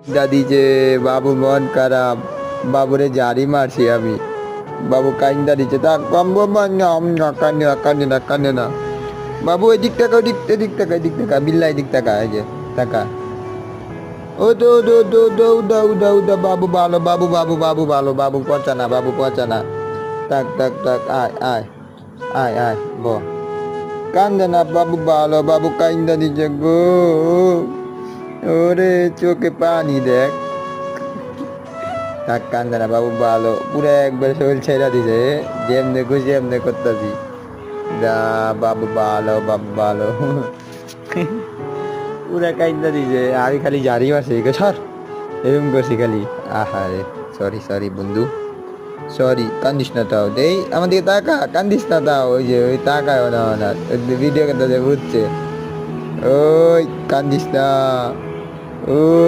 দাদি যে বাবু মন খারাপ, বাবুরে জারি মারছি আমি, বাবু কাইন্দা দিচ্ছে, তাক বাবু কান্দে না কান্দে না কান্দে না, বাবু এদিক টাকা ওদিক এদিক টাকা এদিক টাকা বিল্লা এদিক টাকা, এই যে টাকা, ও দো দো দো দৌ দৌ দৌ দৌ, বাবু ভালো, বাবু বাবু বাবু ভালো, বাবু পচা না, বাবু পচা না, তাক তাক তাক, আয় আয় আয় আয় ব, কান্দে না বাবু ভালো, বাবু কাইন্দা দিচ্ছে গো, ওরে চোখে পানি দেখ, থাক কান্দে না বাবু ভালো, পুরো একবার শরীর ছেড়া দিছে, যেমনে খুশি এমনি করতেছি, দা বাবু ভালো, বাবু ভালো, পুরা কাইন্দা দিছে, আমি খালি জারি মারছি সর, এরকম করছি খালি, আহারে, সরি সরি বন্ধু, সরি, কান্দিস না তাও, দেই আমাদের তাকা, কান্দিস না তাও, ওই যে ওই তাকায় না না, ভিডিও করতে বুঝছে, ওই কান্দিস না, ওই